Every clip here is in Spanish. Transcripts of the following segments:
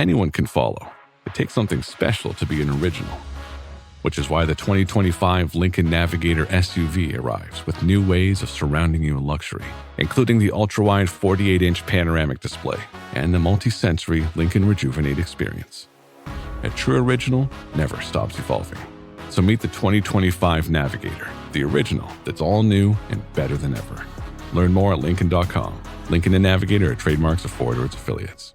Anyone can follow. It takes something special to be an original. Which is why the 2025 Lincoln Navigator SUV arrives with new ways of surrounding you in luxury, including the ultra-wide 48-inch panoramic display and the multi-sensory Lincoln Rejuvenate experience. A true original never stops evolving. So meet the 2025 Navigator, the original that's all new and better than ever. Learn more at Lincoln.com. Lincoln and Navigator are trademarks of Ford or its affiliates.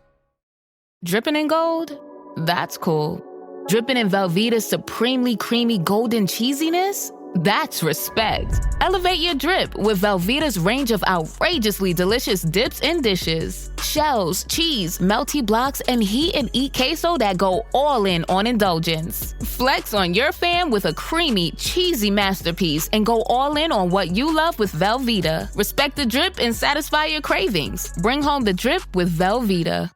Dripping in gold? That's cool. Dripping in Velveeta's supremely creamy golden cheesiness? That's respect. Elevate your drip with Velveeta's range of outrageously delicious dips and dishes. Shells, cheese, melty blocks, and heat and eat queso that go all in on indulgence. Flex on your fam with a creamy, cheesy masterpiece and go all in on what you love with Velveeta. Respect the drip and satisfy your cravings. Bring home the drip with Velveeta.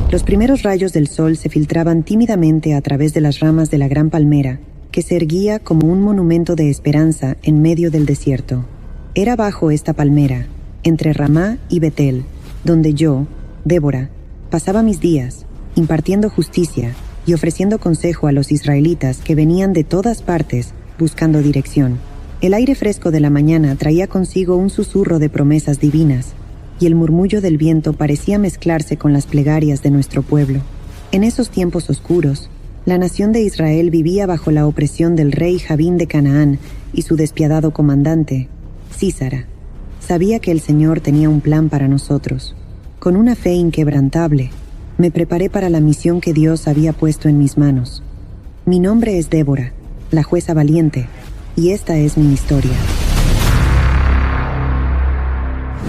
Los primeros rayos del sol se filtraban tímidamente a través de las ramas de la gran palmera, que se erguía como un monumento de esperanza en medio del desierto. Era bajo esta palmera, entre Ramá y Betel, donde yo, Débora, pasaba mis días, impartiendo justicia y ofreciendo consejo a los israelitas que venían de todas partes buscando dirección. El aire fresco de la mañana traía consigo un susurro de promesas divinas, y el murmullo del viento parecía mezclarse con las plegarias de nuestro pueblo. En esos tiempos oscuros, la nación de Israel vivía bajo la opresión del rey Javín de Canaán y su despiadado comandante, Sísara. Sabía que el Señor tenía un plan para nosotros. Con una fe inquebrantable, me preparé para la misión que Dios había puesto en mis manos. Mi nombre es Débora, la jueza valiente, y esta es mi historia.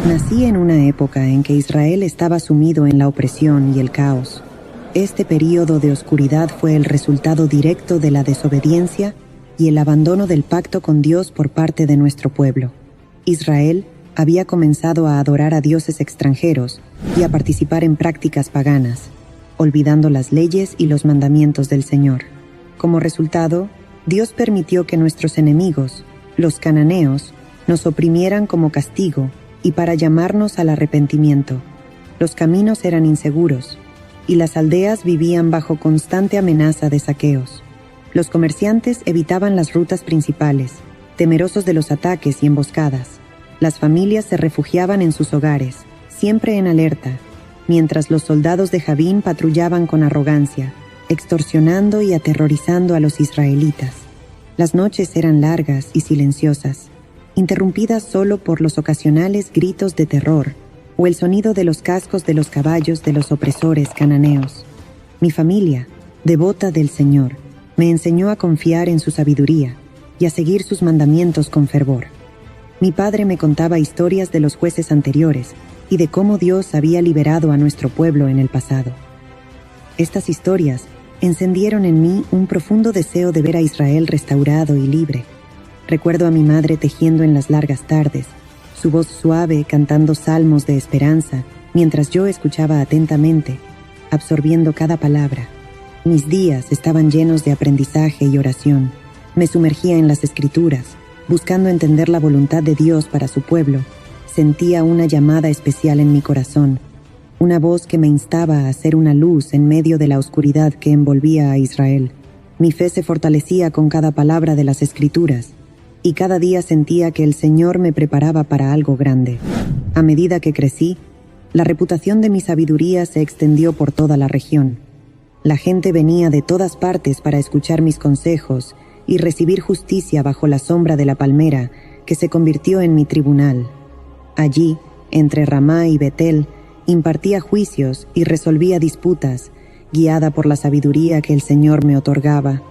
Nací en una época en que Israel estaba sumido en la opresión y el caos. Este período de oscuridad fue el resultado directo de la desobediencia y el abandono del pacto con Dios por parte de nuestro pueblo. Israel había comenzado a adorar a dioses extranjeros y a participar en prácticas paganas, olvidando las leyes y los mandamientos del Señor. Como resultado, Dios permitió que nuestros enemigos, los cananeos, nos oprimieran como castigo y para llamarnos al arrepentimiento. Los caminos eran inseguros, y las aldeas vivían bajo constante amenaza de saqueos. Los comerciantes evitaban las rutas principales, temerosos de los ataques y emboscadas. Las familias se refugiaban en sus hogares, siempre en alerta, mientras los soldados de Javín patrullaban con arrogancia, extorsionando y aterrorizando a los israelitas. Las noches eran largas y silenciosas, interrumpidas solo por los ocasionales gritos de terror o el sonido de los cascos de los caballos de los opresores cananeos. Mi familia, devota del Señor, me enseñó a confiar en su sabiduría y a seguir sus mandamientos con fervor. Mi padre me contaba historias de los jueces anteriores y de cómo Dios había liberado a nuestro pueblo en el pasado. Estas historias encendieron en mí un profundo deseo de ver a Israel restaurado y libre. Recuerdo a mi madre tejiendo en las largas tardes, su voz suave cantando salmos de esperanza, mientras yo escuchaba atentamente, absorbiendo cada palabra. Mis días estaban llenos de aprendizaje y oración. Me sumergía en las Escrituras, buscando entender la voluntad de Dios para su pueblo. Sentía una llamada especial en mi corazón, una voz que me instaba a ser una luz en medio de la oscuridad que envolvía a Israel. Mi fe se fortalecía con cada palabra de las Escrituras, y cada día sentía que el Señor me preparaba para algo grande. A medida que crecí, la reputación de mi sabiduría se extendió por toda la región. La gente venía de todas partes para escuchar mis consejos y recibir justicia bajo la sombra de la palmera, que se convirtió en mi tribunal. Allí, entre Ramá y Betel, impartía juicios y resolvía disputas, guiada por la sabiduría que el Señor me otorgaba.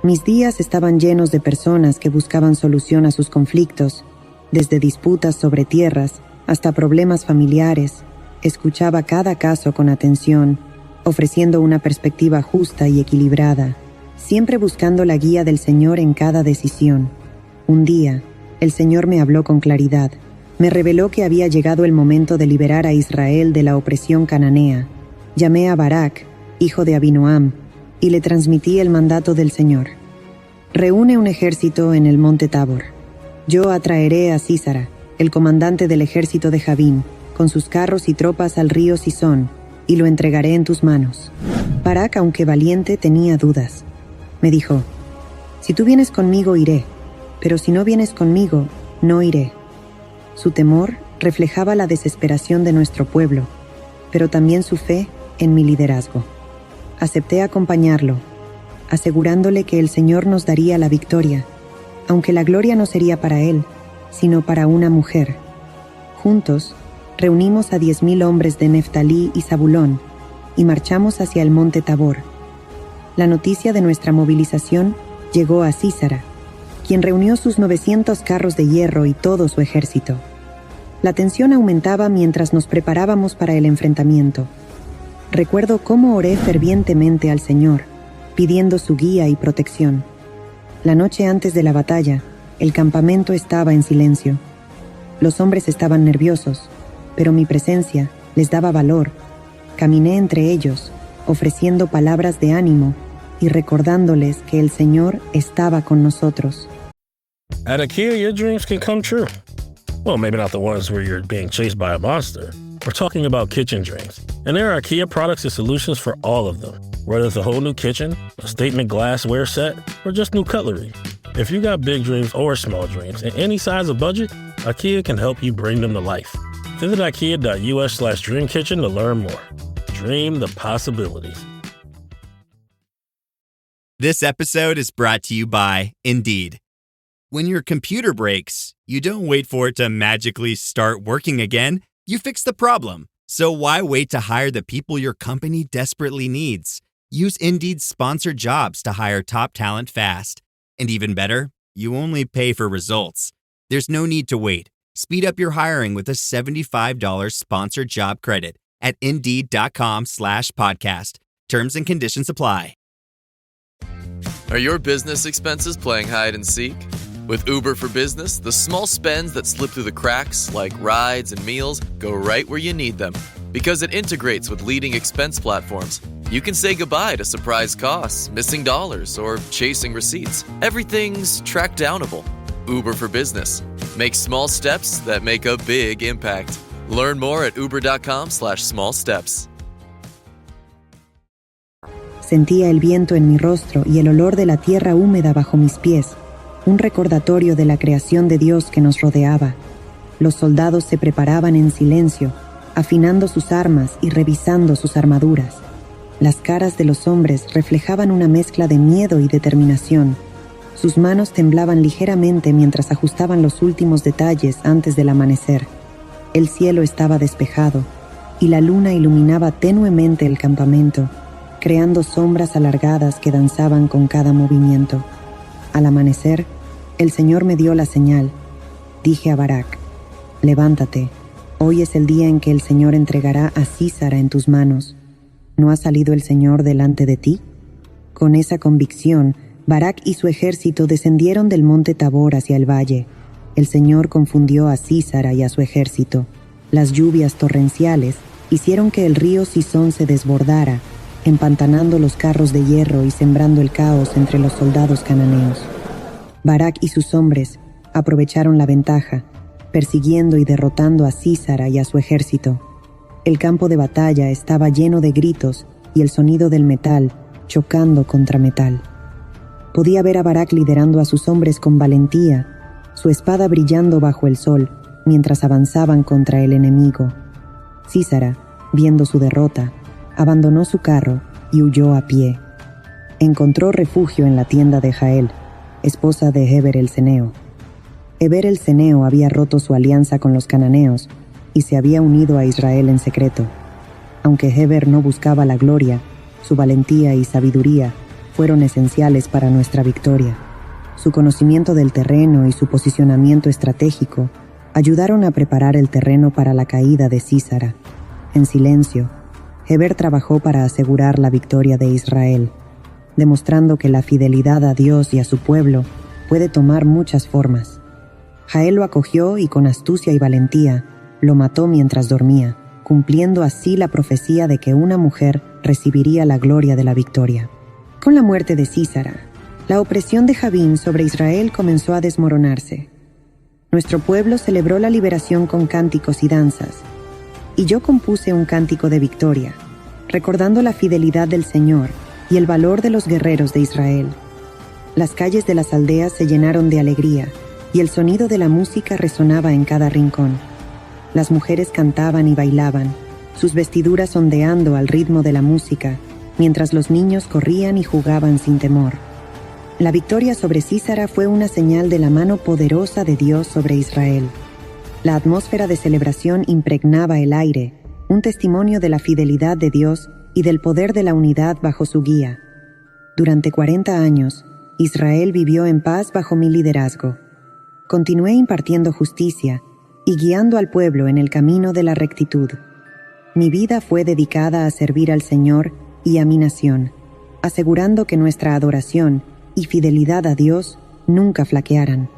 Mis días estaban llenos de personas que buscaban solución a sus conflictos, desde disputas sobre tierras hasta problemas familiares. Escuchaba cada caso con atención, ofreciendo una perspectiva justa y equilibrada, siempre buscando la guía del Señor en cada decisión. Un día, el Señor me habló con claridad. Me reveló que había llegado el momento de liberar a Israel de la opresión cananea. Llamé a Barak, hijo de Abinoam, y le transmití el mandato del Señor. Reúne un ejército en el monte Tabor. Yo atraeré a Sísara, el comandante del ejército de Javín, con sus carros y tropas al río Sison, y lo entregaré en tus manos». Barak, aunque valiente, tenía dudas. Me dijo: «Si tú vienes conmigo, iré, pero si no vienes conmigo, no iré». Su temor reflejaba la desesperación de nuestro pueblo, pero también su fe en mi liderazgo. Acepté acompañarlo, asegurándole que el Señor nos daría la victoria, aunque la gloria no sería para él, sino para una mujer. Juntos, reunimos a 10,000 hombres de Neftalí y Zabulón y marchamos hacia el monte Tabor. La noticia de nuestra movilización llegó a Sísara, quien reunió sus 900 carros de hierro y todo su ejército. La tensión aumentaba mientras nos preparábamos para el enfrentamiento. Recuerdo cómo oré fervientemente al Señor, pidiendo su guía y protección. La noche antes de la batalla, el campamento estaba en silencio. Los hombres estaban nerviosos, pero mi presencia les daba valor. Caminé entre ellos, ofreciendo palabras de ánimo y recordándoles que el Señor estaba con nosotros. At IKEA, your dreams can come true. Well, maybe not the ones where you're being chased by a monster. We're talking about kitchen dreams. And there are IKEA products and solutions for all of them. Whether it's a whole new kitchen, a statement glassware set, or just new cutlery. If you got big dreams or small dreams in any size or budget, IKEA can help you bring them to life. Visit IKEA.us/dreamkitchen to learn more. Dream the possibilities. This episode is brought to you by Indeed. When your computer breaks, you don't wait for it to magically start working again. You fix the problem. So why wait to hire the people your company desperately needs? Use Indeed's sponsored jobs to hire top talent fast. And even better, you only pay for results. There's no need to wait. Speed up your hiring with a $75 sponsored job credit at Indeed.com/podcast. Terms and conditions apply. Are your business expenses playing hide and seek? With Uber for Business, the small spends that slip through the cracks, like rides and meals, go right where you need them. Because it integrates with leading expense platforms, you can say goodbye to surprise costs, missing dollars, or chasing receipts. Everything's track downable. Uber for Business. Make small steps that make a big impact. Learn more at uber.com/small steps. Sentía el viento en mi rostro y el olor de la tierra húmeda bajo mis pies, un recordatorio de la creación de Dios que nos rodeaba. Los soldados se preparaban en silencio, afinando sus armas y revisando sus armaduras. Las caras de los hombres reflejaban una mezcla de miedo y determinación. Sus manos temblaban ligeramente mientras ajustaban los últimos detalles antes del amanecer. El cielo estaba despejado y la luna iluminaba tenuemente el campamento, creando sombras alargadas que danzaban con cada movimiento. Al amanecer, el Señor me dio la señal. Dije a Barak: «Levántate, hoy es el día en que el Señor entregará a Sísara en tus manos. ¿No ha salido el Señor delante de ti?». Con esa convicción, Barak y su ejército descendieron del monte Tabor hacia el valle. El Señor confundió a Sísara y a su ejército. Las lluvias torrenciales hicieron que el río Sison se desbordara, empantanando los carros de hierro y sembrando el caos entre los soldados cananeos. Barak y sus hombres aprovecharon la ventaja, persiguiendo y derrotando a Sísara y a su ejército. El campo de batalla estaba lleno de gritos y el sonido del metal chocando contra metal. Podía ver a Barak liderando a sus hombres con valentía, su espada brillando bajo el sol mientras avanzaban contra el enemigo. Sísara, viendo su derrota, abandonó su carro y huyó a pie. Encontró refugio en la tienda de Jael, esposa de Heber el Ceneo. Heber el Ceneo había roto su alianza con los cananeos y se había unido a Israel en secreto. Aunque Heber no buscaba la gloria, su valentía y sabiduría fueron esenciales para nuestra victoria. Su conocimiento del terreno y su posicionamiento estratégico ayudaron a preparar el terreno para la caída de Sísara. En silencio, Heber trabajó para asegurar la victoria de Israel, demostrando que la fidelidad a Dios y a su pueblo puede tomar muchas formas. Jael lo acogió y con astucia y valentía lo mató mientras dormía, cumpliendo así la profecía de que una mujer recibiría la gloria de la victoria. Con la muerte de Sísara, la opresión de Jabín sobre Israel comenzó a desmoronarse. Nuestro pueblo celebró la liberación con cánticos y danzas, y yo compuse un cántico de victoria, recordando la fidelidad del Señor y el valor de los guerreros de Israel. Las calles de las aldeas se llenaron de alegría y el sonido de la música resonaba en cada rincón. Las mujeres cantaban y bailaban, sus vestiduras ondeando al ritmo de la música, mientras los niños corrían y jugaban sin temor. La victoria sobre Sísara fue una señal de la mano poderosa de Dios sobre Israel. La atmósfera de celebración impregnaba el aire, un testimonio de la fidelidad de Dios y del poder de la unidad bajo su guía. Durante 40 años, Israel vivió en paz bajo mi liderazgo. Continué impartiendo justicia y guiando al pueblo en el camino de la rectitud. Mi vida fue dedicada a servir al Señor y a mi nación, asegurando que nuestra adoración y fidelidad a Dios nunca flaquearan.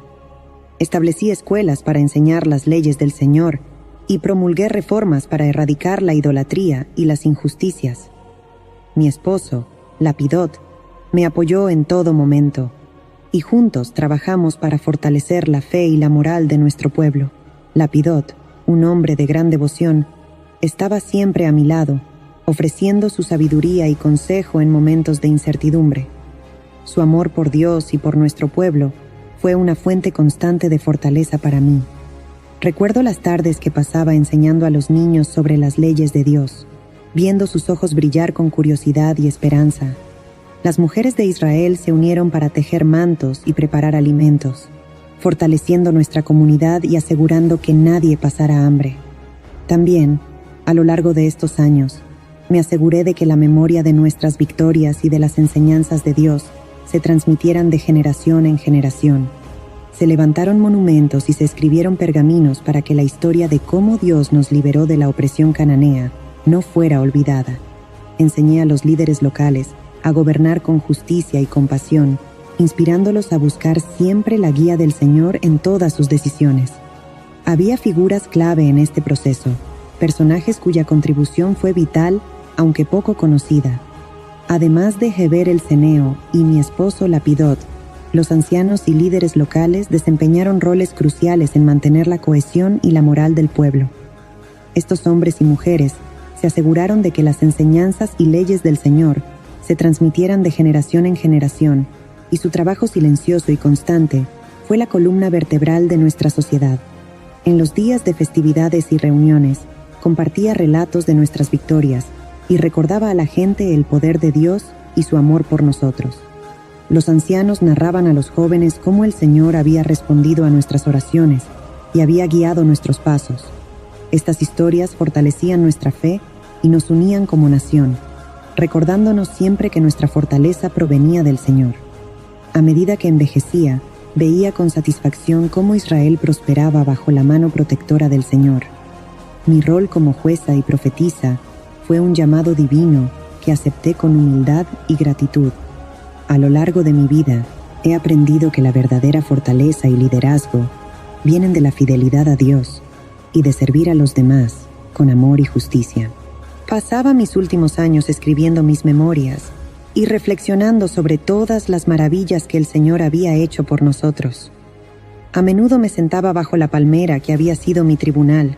Establecí escuelas para enseñar las leyes del Señor y promulgué reformas para erradicar la idolatría y las injusticias. Mi esposo, Lapidot, me apoyó en todo momento, y juntos trabajamos para fortalecer la fe y la moral de nuestro pueblo. Lapidot, un hombre de gran devoción, estaba siempre a mi lado, ofreciendo su sabiduría y consejo en momentos de incertidumbre. Su amor por Dios y por nuestro pueblo fue una fuente constante de fortaleza para mí. Recuerdo las tardes que pasaba enseñando a los niños sobre las leyes de Dios, viendo sus ojos brillar con curiosidad y esperanza. Las mujeres de Israel se unieron para tejer mantos y preparar alimentos, fortaleciendo nuestra comunidad y asegurando que nadie pasara hambre. También, a lo largo de estos años, me aseguré de que la memoria de nuestras victorias y de las enseñanzas de Dios se transmitieran de generación en generación. Se levantaron monumentos y se escribieron pergaminos para que la historia de cómo Dios nos liberó de la opresión cananea no fuera olvidada. Enseñé a los líderes locales a gobernar con justicia y compasión, inspirándolos a buscar siempre la guía del Señor en todas sus decisiones. Había figuras clave en este proceso, personajes cuya contribución fue vital, aunque poco conocida. Además de Heber el Ceneo y mi esposo Lapidot, los ancianos y líderes locales desempeñaron roles cruciales en mantener la cohesión y la moral del pueblo. Estos hombres y mujeres se aseguraron de que las enseñanzas y leyes del Señor se transmitieran de generación en generación, y su trabajo silencioso y constante fue la columna vertebral de nuestra sociedad. En los días de festividades y reuniones, compartía relatos de nuestras victorias y recordaba a la gente el poder de Dios y su amor por nosotros. Los ancianos narraban a los jóvenes cómo el Señor había respondido a nuestras oraciones y había guiado nuestros pasos. Estas historias fortalecían nuestra fe y nos unían como nación, recordándonos siempre que nuestra fortaleza provenía del Señor. A medida que envejecía, veía con satisfacción cómo Israel prosperaba bajo la mano protectora del Señor. Mi rol como jueza y profetisa fue un llamado divino que acepté con humildad y gratitud. A lo largo de mi vida, he aprendido que la verdadera fortaleza y liderazgo vienen de la fidelidad a Dios y de servir a los demás con amor y justicia. Pasaba mis últimos años escribiendo mis memorias y reflexionando sobre todas las maravillas que el Señor había hecho por nosotros. A menudo me sentaba bajo la palmera que había sido mi tribunal,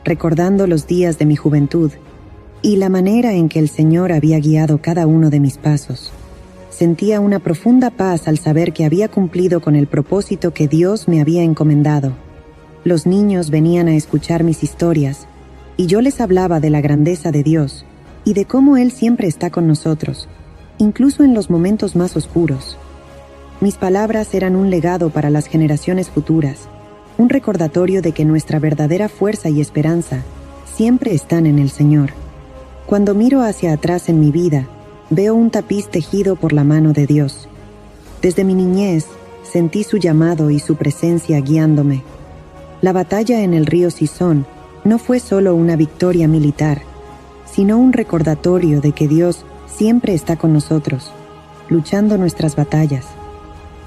recordando los días de mi juventud y la manera en que el Señor había guiado cada uno de mis pasos. Sentía una profunda paz al saber que había cumplido con el propósito que Dios me había encomendado. Los niños venían a escuchar mis historias, y yo les hablaba de la grandeza de Dios y de cómo Él siempre está con nosotros, incluso en los momentos más oscuros. Mis palabras eran un legado para las generaciones futuras, un recordatorio de que nuestra verdadera fuerza y esperanza siempre están en el Señor. Cuando miro hacia atrás en mi vida, veo un tapiz tejido por la mano de Dios. Desde mi niñez, sentí su llamado y su presencia guiándome. La batalla en el río Sison no fue solo una victoria militar, sino un recordatorio de que Dios siempre está con nosotros, luchando nuestras batallas.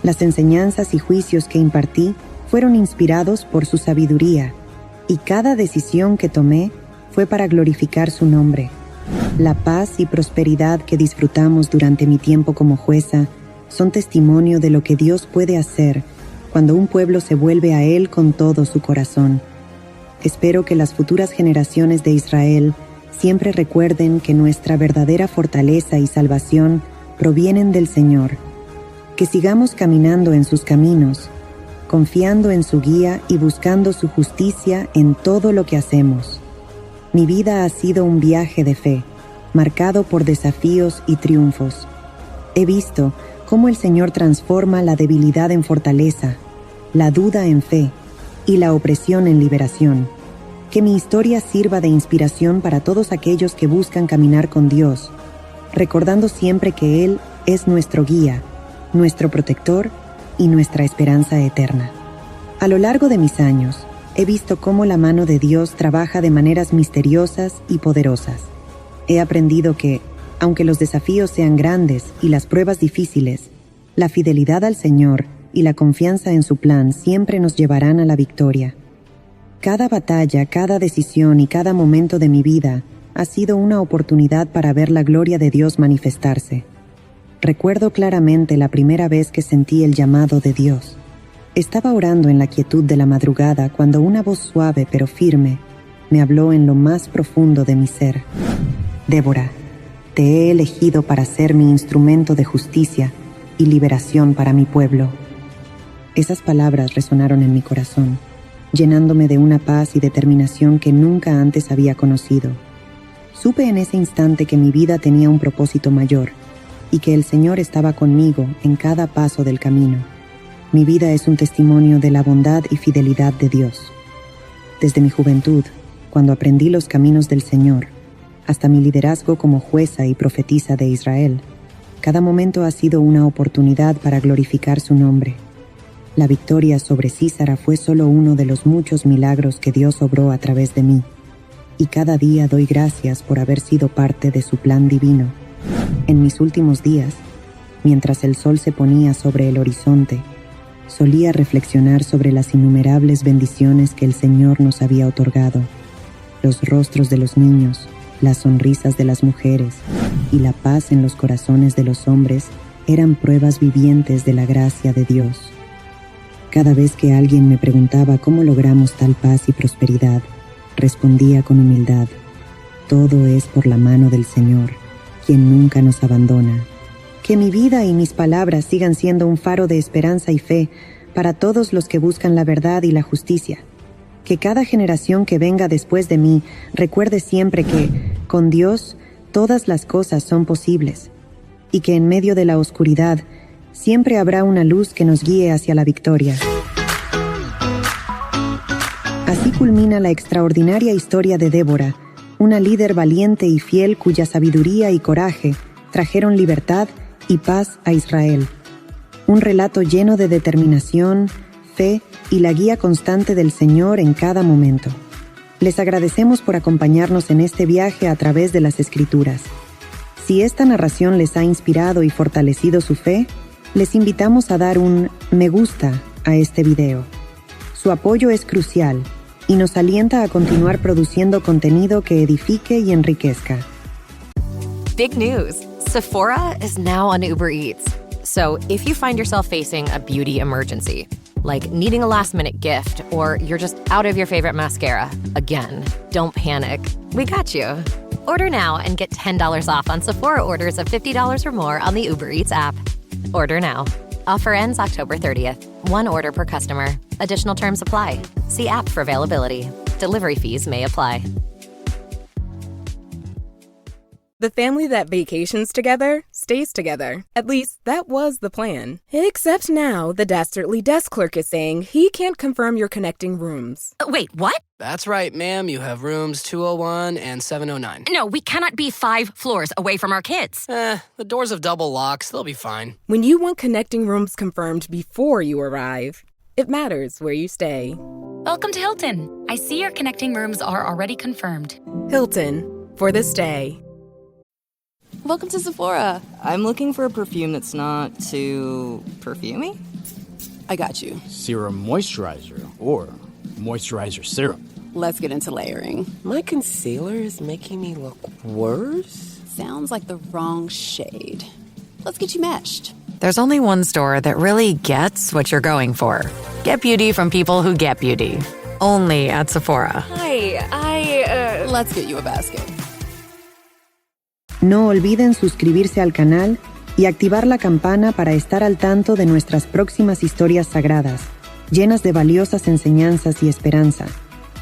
Las enseñanzas y juicios que impartí fueron inspirados por su sabiduría, y cada decisión que tomé fue para glorificar su nombre. La paz y prosperidad que disfrutamos durante mi tiempo como jueza son testimonio de lo que Dios puede hacer cuando un pueblo se vuelve a Él con todo su corazón. Espero que las futuras generaciones de Israel Siempre recuerden que nuestra verdadera fortaleza y salvación provienen del Señor. Que sigamos caminando en sus caminos, confiando en su guía y buscando su justicia en todo lo que hacemos. Mi vida ha sido un viaje de fe, marcado por desafíos y triunfos. He visto cómo el Señor transforma la debilidad en fortaleza, la duda en fe y la opresión en liberación. Que mi historia sirva de inspiración para todos aquellos que buscan caminar con Dios, recordando siempre que Él es nuestro guía, nuestro protector y nuestra esperanza eterna. A lo largo de mis años, he visto cómo la mano de Dios trabaja de maneras misteriosas y poderosas. He aprendido que, aunque los desafíos sean grandes y las pruebas difíciles, la fidelidad al Señor y la confianza en su plan siempre nos llevarán a la victoria. Cada batalla, cada decisión y cada momento de mi vida ha sido una oportunidad para ver la gloria de Dios manifestarse. Recuerdo claramente la primera vez que sentí el llamado de Dios. Estaba orando en la quietud de la madrugada cuando una voz suave pero firme me habló en lo más profundo de mi ser. Débora, te he elegido para ser mi instrumento de justicia y liberación para mi pueblo. Esas palabras resonaron en mi corazón, llenándome de una paz y determinación que nunca antes había conocido. Supe en ese instante que mi vida tenía un propósito mayor y que el Señor estaba conmigo en cada paso del camino. Mi vida es un testimonio de la bondad y fidelidad de Dios. Desde mi juventud, cuando aprendí los caminos del Señor, hasta mi liderazgo como jueza y profetisa de Israel, cada momento ha sido una oportunidad para glorificar su nombre. La victoria sobre Sísara fue solo uno de los muchos milagros que Dios obró a través de mí, y cada día doy gracias por haber sido parte de su plan divino. En mis últimos días, mientras el sol se ponía sobre el horizonte, solía reflexionar sobre las innumerables bendiciones que el Señor nos había otorgado, los rostros de los niños, las sonrisas de las mujeres y la paz en los corazones de los hombres eran pruebas vivientes de la gracia de Dios. Cada vez que alguien me preguntaba cómo logramos tal paz y prosperidad, respondía con humildad: todo es por la mano del Señor, quien nunca nos abandona. Que mi vida y mis palabras sigan siendo un faro de esperanza y fe para todos los que buscan la verdad y la justicia. Que cada generación que venga después de mí recuerde siempre que, con Dios, todas las cosas son posibles, y que en medio de la oscuridad siempre habrá una luz que nos guíe hacia la victoria. Así culmina la extraordinaria historia de Débora, una líder valiente y fiel cuya sabiduría y coraje trajeron libertad y paz a Israel. Un relato lleno de determinación, fe y la guía constante del Señor en cada momento. Les agradecemos por acompañarnos en este viaje a través de las Escrituras. Si esta narración les ha inspirado y fortalecido su fe, les invitamos a dar un me gusta a este video. Su apoyo es crucial y nos alienta a continuar produciendo contenido que edifique y enriquezca. Big news! Sephora is now on Uber Eats. So if you find yourself facing a beauty emergency, like needing a last-minute gift or you're just out of your favorite mascara, again, don't panic. We got you. Order now and get $10 off on Sephora orders of $50 or more on the Uber Eats app. Order now. Offer ends October 30th. One order per customer. Additional terms apply. See app for availability. Delivery fees may apply. The family that vacations together stays together. At least, that was the plan. Except now, the Dastardly desk clerk is saying he can't confirm your connecting rooms. Wait, what? That's right, ma'am. You have rooms 201 and 709. No, we cannot be 5 floors away from our kids. The doors have double locks. They'll be fine. When you want connecting rooms confirmed before you arrive, it matters where you stay. Welcome to Hilton. I see your connecting rooms are already confirmed. Hilton, for the stay. Welcome to Sephora. I'm looking for a perfume that's not too perfumey. I got you. Serum moisturizer or moisturizer serum. Let's get into layering. My concealer is making me look worse. Sounds like the wrong shade. Let's get you matched. There's only one store that really gets what you're going for. Get beauty from people who get beauty. Only at Sephora. Hi, Let's get you a basket. No olviden suscribirse al canal y activar la campana para estar al tanto de nuestras próximas historias sagradas, llenas de valiosas enseñanzas y esperanza,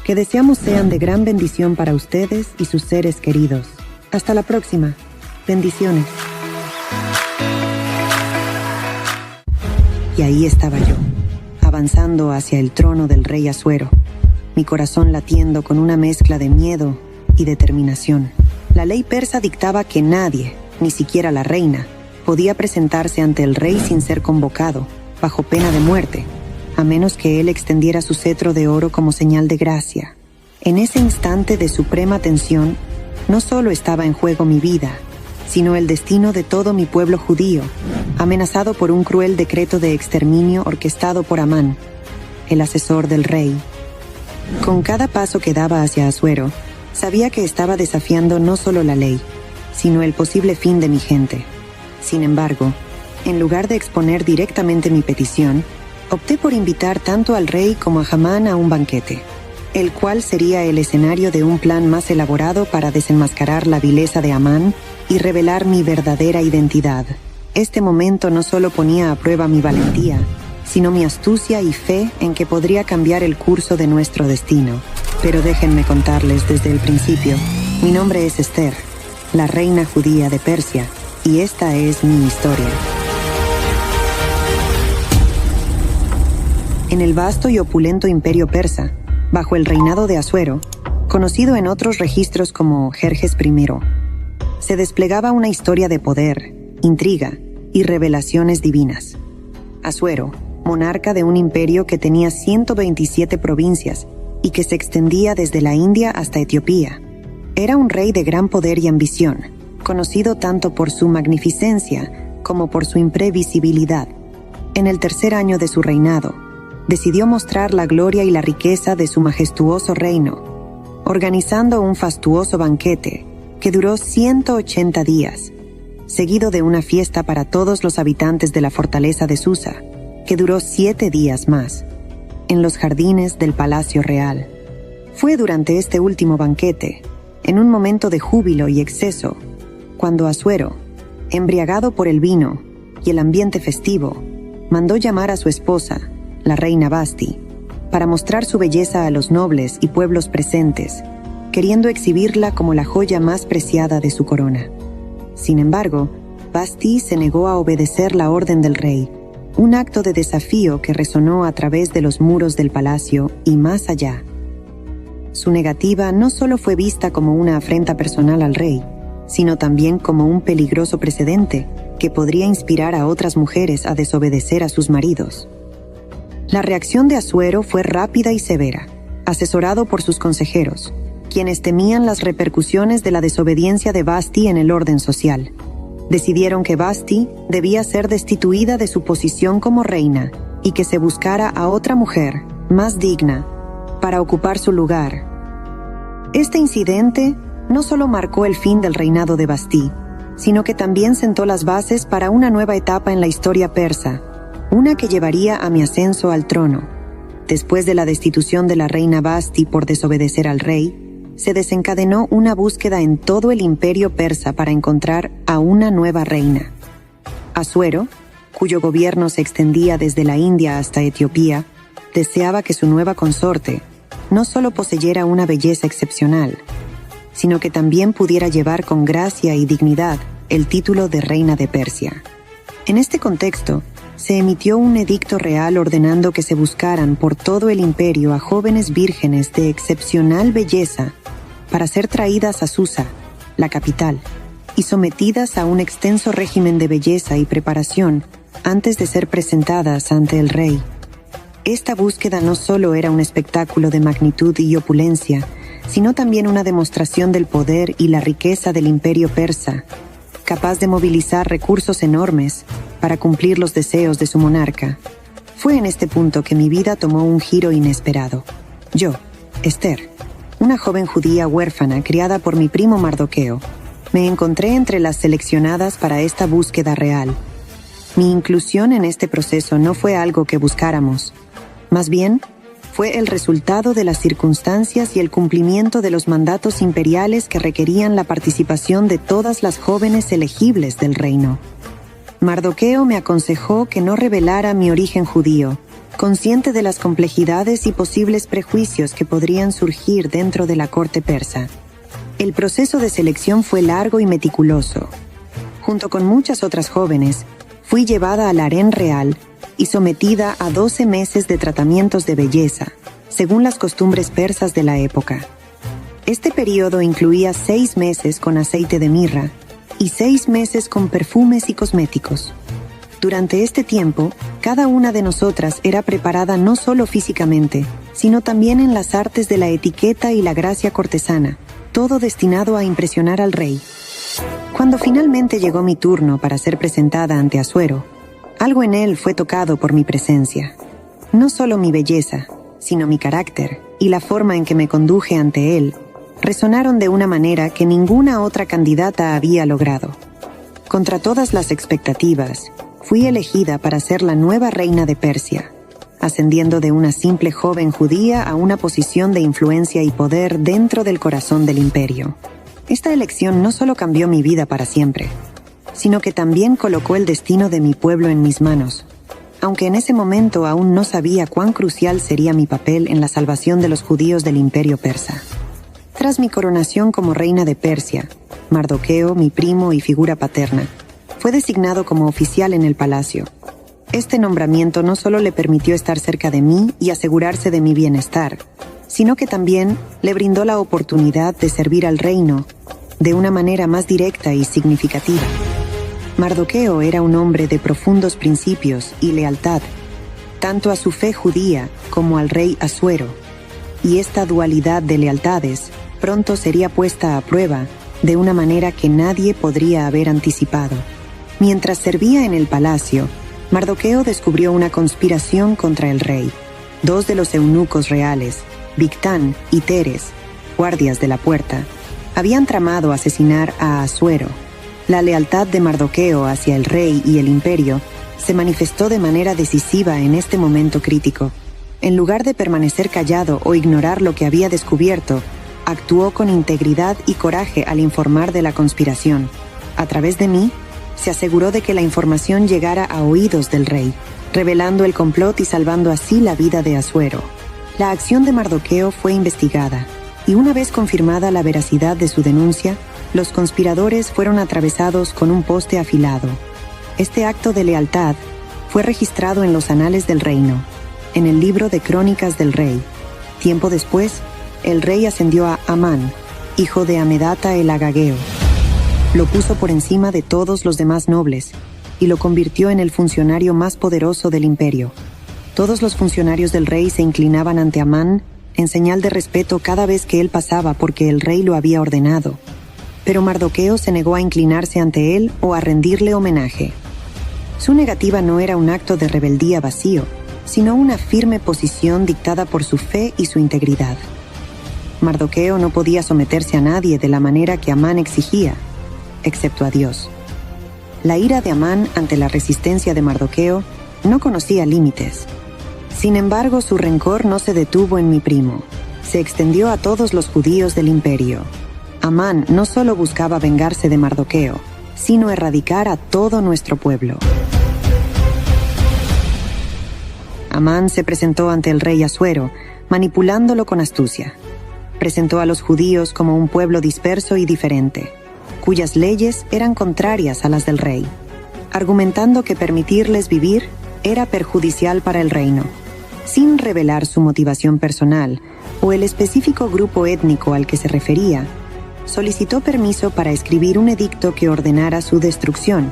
que deseamos sean de gran bendición para ustedes y sus seres queridos. Hasta la próxima. Bendiciones. Y ahí estaba yo, avanzando hacia el trono del rey Asuero, mi corazón latiendo con una mezcla de miedo y determinación. La ley persa dictaba que nadie, ni siquiera la reina, podía presentarse ante el rey sin ser convocado, bajo pena de muerte, a menos que él extendiera su cetro de oro como señal de gracia. En ese instante de suprema tensión, no solo estaba en juego mi vida, sino el destino de todo mi pueblo judío, amenazado por un cruel decreto de exterminio orquestado por Amán, el asesor del rey. Con cada paso que daba hacia Asuero, sabía que estaba desafiando no solo la ley, sino el posible fin de mi gente. Sin embargo, en lugar de exponer directamente mi petición, opté por invitar tanto al rey como a Hamán a un banquete, el cual sería el escenario de un plan más elaborado para desenmascarar la vileza de Amán y revelar mi verdadera identidad. Este momento no solo ponía a prueba mi valentía, sino mi astucia y fe en que podría cambiar el curso de nuestro destino. Pero déjenme contarles desde el principio. Mi nombre es Esther, la reina judía de Persia, y esta es mi historia. En el vasto y opulento imperio persa, bajo el reinado de Asuero, conocido en otros registros como Jerjes I, se desplegaba una historia de poder, intriga y revelaciones divinas. Asuero, monarca de un imperio que tenía 127 provincias y que se extendía desde la India hasta Etiopía, era un rey de gran poder y ambición, conocido tanto por su magnificencia como por su imprevisibilidad. En el tercer año de su reinado, decidió mostrar la gloria y la riqueza de su majestuoso reino, organizando un fastuoso banquete que duró 180 días, seguido de una fiesta para todos los habitantes de la fortaleza de Susa, que duró 7 días más, en los jardines del Palacio Real. Fue durante este último banquete, en un momento de júbilo y exceso, cuando Asuero, embriagado por el vino y el ambiente festivo, mandó llamar a su esposa, la reina Vasti, para mostrar su belleza a los nobles y pueblos presentes, queriendo exhibirla como la joya más preciada de su corona. Sin embargo, Vasti se negó a obedecer la orden del rey, un acto de desafío que resonó a través de los muros del palacio y más allá. Su negativa no solo fue vista como una afrenta personal al rey, sino también como un peligroso precedente que podría inspirar a otras mujeres a desobedecer a sus maridos. La reacción de Asuero fue rápida y severa, asesorado por sus consejeros, quienes temían las repercusiones de la desobediencia de Vasti en el orden social. Decidieron que Vasti debía ser destituida de su posición como reina y que se buscara a otra mujer, más digna, para ocupar su lugar. Este incidente no solo marcó el fin del reinado de Vasti, sino que también sentó las bases para una nueva etapa en la historia persa, una que llevaría a mi ascenso al trono. Después de la destitución de la reina Vasti por desobedecer al rey, se desencadenó una búsqueda en todo el imperio persa para encontrar a una nueva reina. Asuero, cuyo gobierno se extendía desde la India hasta Etiopía, deseaba que su nueva consorte no solo poseyera una belleza excepcional, sino que también pudiera llevar con gracia y dignidad el título de reina de Persia. En este contexto, se emitió un edicto real ordenando que se buscaran por todo el imperio a jóvenes vírgenes de excepcional belleza para ser traídas a Susa, la capital, y sometidas a un extenso régimen de belleza y preparación antes de ser presentadas ante el rey. Esta búsqueda no solo era un espectáculo de magnitud y opulencia, sino también una demostración del poder y la riqueza del imperio persa, capaz de movilizar recursos enormes para cumplir los deseos de su monarca. Fue en este punto que mi vida tomó un giro inesperado. Yo, Esther, una joven judía huérfana criada por mi primo Mardoqueo, me encontré entre las seleccionadas para esta búsqueda real. Mi inclusión en este proceso no fue algo que buscáramos. Más bien, fue el resultado de las circunstancias y el cumplimiento de los mandatos imperiales que requerían la participación de todas las jóvenes elegibles del reino. Mardoqueo me aconsejó que no revelara mi origen judío, consciente de las complejidades y posibles prejuicios que podrían surgir dentro de la corte persa. El proceso de selección fue largo y meticuloso. Junto con muchas otras jóvenes, fui llevada al harén real y sometida a 12 meses de tratamientos de belleza, según las costumbres persas de la época. Este periodo incluía 6 meses con aceite de mirra y 6 meses con perfumes y cosméticos. Durante este tiempo, cada una de nosotras era preparada no solo físicamente, sino también en las artes de la etiqueta y la gracia cortesana, todo destinado a impresionar al rey. Cuando finalmente llegó mi turno para ser presentada ante Asuero, algo en él fue tocado por mi presencia. No solo mi belleza, sino mi carácter y la forma en que me conduje ante él resonaron de una manera que ninguna otra candidata había logrado. Contra todas las expectativas, fui elegida para ser la nueva reina de Persia, ascendiendo de una simple joven judía a una posición de influencia y poder dentro del corazón del imperio. Esta elección no solo cambió mi vida para siempre, sino que también colocó el destino de mi pueblo en mis manos, aunque en ese momento aún no sabía cuán crucial sería mi papel en la salvación de los judíos del imperio persa. Tras mi coronación como reina de Persia, Mardoqueo, mi primo y figura paterna, fue designado como oficial en el palacio. Este nombramiento no solo le permitió estar cerca de mí y asegurarse de mi bienestar, sino que también le brindó la oportunidad de servir al reino de una manera más directa y significativa. Mardoqueo era un hombre de profundos principios y lealtad, tanto a su fe judía como al rey Asuero, y esta dualidad de lealtades pronto sería puesta a prueba de una manera que nadie podría haber anticipado. Mientras servía en el palacio, Mardoqueo descubrió una conspiración contra el rey. 2 de los eunucos reales, Bigtán y Teres, guardias de la puerta, habían tramado asesinar a Asuero. La lealtad de Mardoqueo hacia el rey y el imperio se manifestó de manera decisiva en este momento crítico. En lugar de permanecer callado o ignorar lo que había descubierto, actuó con integridad y coraje al informar de la conspiración. A través de mí, se aseguró de que la información llegara a oídos del rey, revelando el complot y salvando así la vida de Asuero. La acción de Mardoqueo fue investigada, y una vez confirmada la veracidad de su denuncia, los conspiradores fueron atravesados con un poste afilado. Este acto de lealtad fue registrado en los anales del reino, en el libro de Crónicas del Rey. Tiempo después, el rey ascendió a Amán, hijo de Amedata el Agageo. Lo puso por encima de todos los demás nobles y lo convirtió en el funcionario más poderoso del imperio. Todos los funcionarios del rey se inclinaban ante Amán en señal de respeto cada vez que él pasaba porque el rey lo había ordenado. Pero Mardoqueo se negó a inclinarse ante él o a rendirle homenaje. Su negativa no era un acto de rebeldía vacío, sino una firme posición dictada por su fe y su integridad. Mardoqueo no podía someterse a nadie de la manera que Amán exigía, excepto a Dios. La ira de Amán ante la resistencia de Mardoqueo no conocía límites. Sin embargo, su rencor no se detuvo en mi primo. Se extendió a todos los judíos del imperio. Amán no solo buscaba vengarse de Mardoqueo, sino erradicar a todo nuestro pueblo. Amán se presentó ante el rey Asuero, manipulándolo con astucia. Presentó a los judíos como un pueblo disperso y diferente, cuyas leyes eran contrarias a las del rey, argumentando que permitirles vivir era perjudicial para el reino. Sin revelar su motivación personal o el específico grupo étnico al que se refería, solicitó permiso para escribir un edicto que ordenara su destrucción.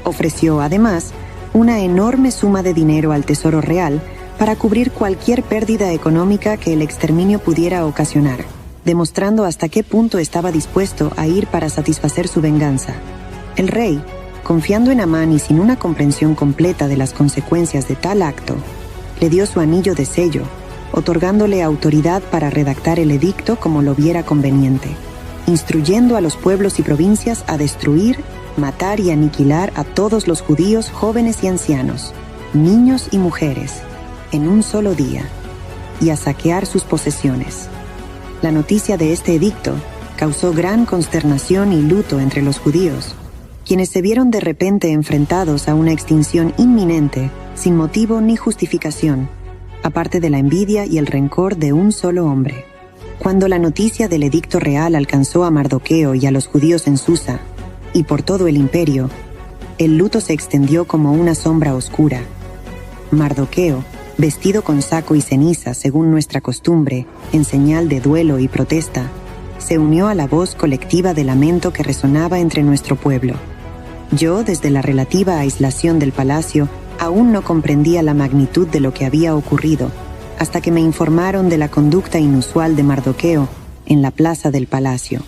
Ofreció, además, una enorme suma de dinero al Tesoro Real para cubrir cualquier pérdida económica que el exterminio pudiera ocasionar, demostrando hasta qué punto estaba dispuesto a ir para satisfacer su venganza. El rey, confiando en Amán y sin una comprensión completa de las consecuencias de tal acto, le dio su anillo de sello, otorgándole autoridad para redactar el edicto como lo viera conveniente, instruyendo a los pueblos y provincias a destruir, matar y aniquilar a todos los judíos jóvenes y ancianos, niños y mujeres, en un solo día. y a saquear sus posesiones. La noticia de este edicto causó gran consternación y luto entre los judíos, quienes se vieron de repente enfrentados a una extinción inminente, sin motivo ni justificación, aparte de la envidia y el rencor de un solo hombre. Cuando la noticia del edicto real alcanzó a Mardoqueo y a los judíos en Susa, y por todo el imperio, el luto se extendió como una sombra oscura. Mardoqueo, vestido con saco y ceniza según nuestra costumbre, en señal de duelo y protesta, se unió a la voz colectiva de lamento que resonaba entre nuestro pueblo. Yo, desde la relativa aislación del palacio, aún no comprendía la magnitud de lo que había ocurrido, hasta que me informaron de la conducta inusual de Mardoqueo en la plaza del palacio.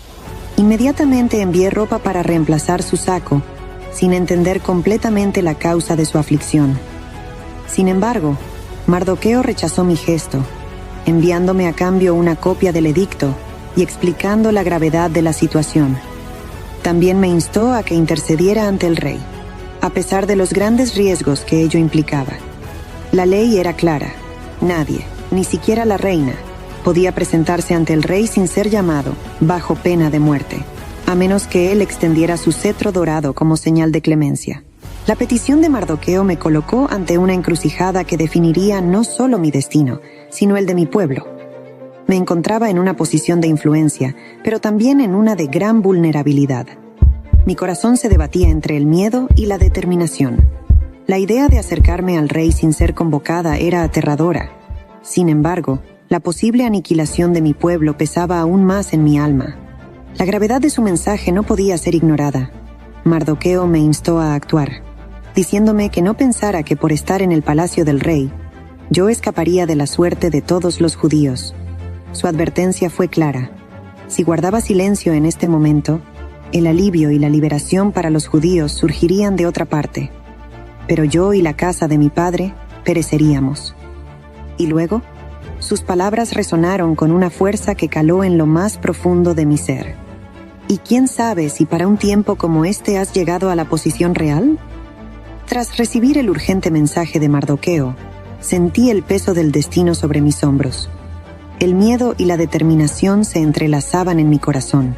Inmediatamente envié ropa para reemplazar su saco, sin entender completamente la causa de su aflicción. Sin embargo, Mardoqueo rechazó mi gesto, enviándome a cambio una copia del edicto y explicando la gravedad de la situación. También me instó a que intercediera ante el rey, a pesar de los grandes riesgos que ello implicaba. La ley era clara. Nadie, ni siquiera la reina, podía presentarse ante el rey sin ser llamado, bajo pena de muerte, a menos que él extendiera su cetro dorado como señal de clemencia. La petición de Mardoqueo me colocó ante una encrucijada que definiría no solo mi destino, sino el de mi pueblo. Me encontraba en una posición de influencia, pero también en una de gran vulnerabilidad. Mi corazón se debatía entre el miedo y la determinación. La idea de acercarme al rey sin ser convocada era aterradora. Sin embargo, la posible aniquilación de mi pueblo pesaba aún más en mi alma. La gravedad de su mensaje no podía ser ignorada. Mardoqueo me instó a actuar, diciéndome que no pensara que por estar en el palacio del rey, yo escaparía de la suerte de todos los judíos. Su advertencia fue clara. Si guardaba silencio en este momento, el alivio y la liberación para los judíos surgirían de otra parte. Pero yo y la casa de mi padre pereceríamos. Y luego, sus palabras resonaron con una fuerza que caló en lo más profundo de mi ser. ¿Y quién sabe si para un tiempo como este has llegado a la posición real? Tras recibir el urgente mensaje de Mardoqueo, sentí el peso del destino sobre mis hombros. El miedo y la determinación se entrelazaban en mi corazón.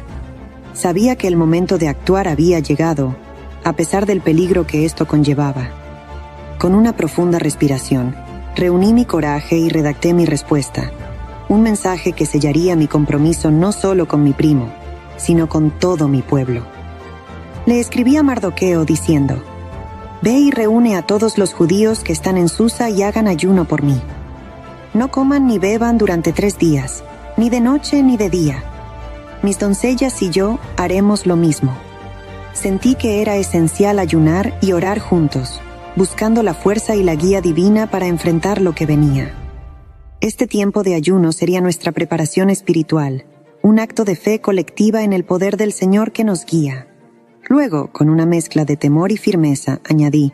Sabía que el momento de actuar había llegado, a pesar del peligro que esto conllevaba. Con una profunda respiración, reuní mi coraje y redacté mi respuesta, un mensaje que sellaría mi compromiso no solo con mi primo, sino con todo mi pueblo. Le escribí a Mardoqueo diciendo: «Ve y reúne a todos los judíos que están en Susa y hagan ayuno por mí. No coman ni beban durante 3 días, ni de noche ni de día. Mis doncellas y yo haremos lo mismo». Sentí que era esencial ayunar y orar juntos, buscando la fuerza y la guía divina para enfrentar lo que venía. Este tiempo de ayuno sería nuestra preparación espiritual, un acto de fe colectiva en el poder del Señor que nos guía. Luego, con una mezcla de temor y firmeza, añadí: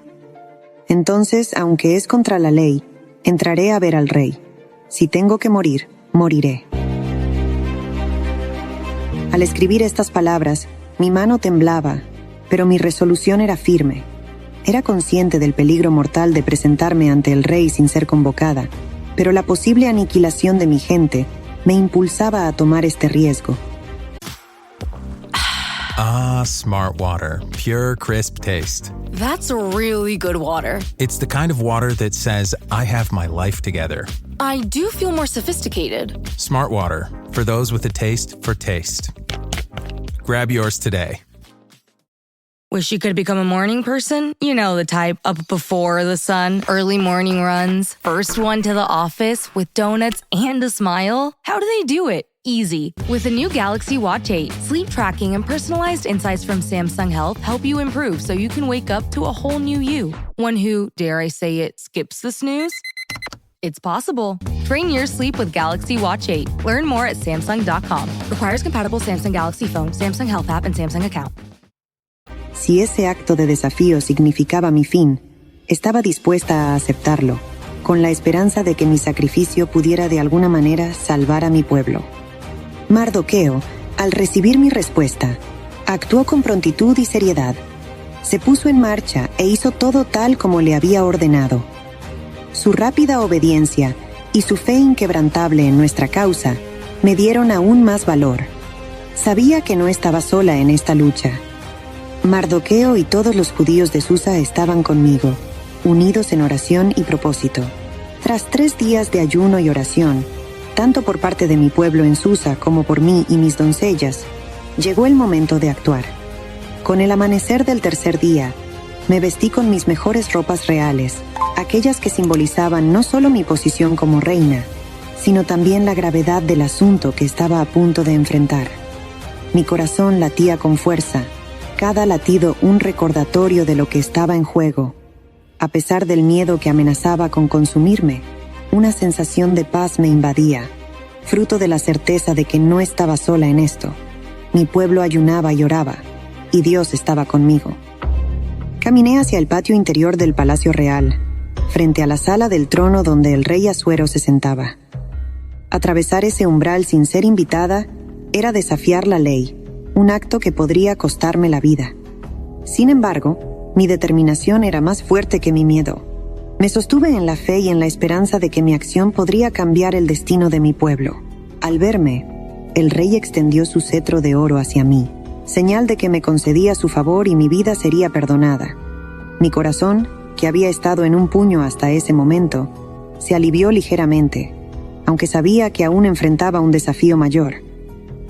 «Entonces, aunque es contra la ley, entraré a ver al rey. Si tengo que morir, moriré». Al escribir estas palabras, mi mano temblaba, pero mi resolución era firme. Era consciente del peligro mortal de presentarme ante el rey sin ser convocada, pero la posible aniquilación de mi gente me impulsaba a tomar este riesgo. Ah, Smart Water. Pure, crisp taste. That's really good water. It's the kind of water that says, I have my life together. I do feel more sophisticated. Smart Water. For those with a taste for taste. Grab yours today. Wish you could become a morning person? You know the type, up before the sun, early morning runs, first one to the office with donuts and a smile. How do they do it? Easy. With the new Galaxy Watch 8, sleep tracking and personalized insights from Samsung Health help you improve so you can wake up to a whole new you. One who, dare I say it, skips the snooze? It's possible. Train your sleep with Galaxy Watch 8. Learn more at Samsung.com. Requires compatible Samsung Galaxy phone, Samsung Health app, and Samsung account. Si ese acto de desafío significaba mi fin, estaba dispuesta a aceptarlo, con la esperanza de que mi sacrificio pudiera de alguna manera salvar a mi pueblo. Mardoqueo, al recibir mi respuesta, actuó con prontitud y seriedad. Se puso en marcha e hizo todo tal como le había ordenado. Su rápida obediencia y su fe inquebrantable en nuestra causa me dieron aún más valor. Sabía que no estaba sola en esta lucha. Mardoqueo y todos los judíos de Susa estaban conmigo, unidos en oración y propósito. Tras 3 días de ayuno y oración, tanto por parte de mi pueblo en Susa como por mí y mis doncellas, llegó el momento de actuar. Con el amanecer del tercer día, me vestí con mis mejores ropas reales, aquellas que simbolizaban no solo mi posición como reina, sino también la gravedad del asunto que estaba a punto de enfrentar. Mi corazón latía con fuerza, cada latido un recordatorio de lo que estaba en juego. A pesar del miedo que amenazaba con consumirme, una sensación de paz me invadía, fruto de la certeza de que no estaba sola en esto. Mi pueblo ayunaba y oraba, y Dios estaba conmigo. Caminé hacia el patio interior del Palacio Real, frente a la sala del trono donde el rey Asuero se sentaba. Atravesar ese umbral sin ser invitada era desafiar la ley, un acto que podría costarme la vida. Sin embargo, mi determinación era más fuerte que mi miedo. Me sostuve en la fe y en la esperanza de que mi acción podría cambiar el destino de mi pueblo. Al verme, el rey extendió su cetro de oro hacia mí, señal de que me concedía su favor y mi vida sería perdonada. Mi corazón, que había estado en un puño hasta ese momento, se alivió ligeramente, aunque sabía que aún enfrentaba un desafío mayor.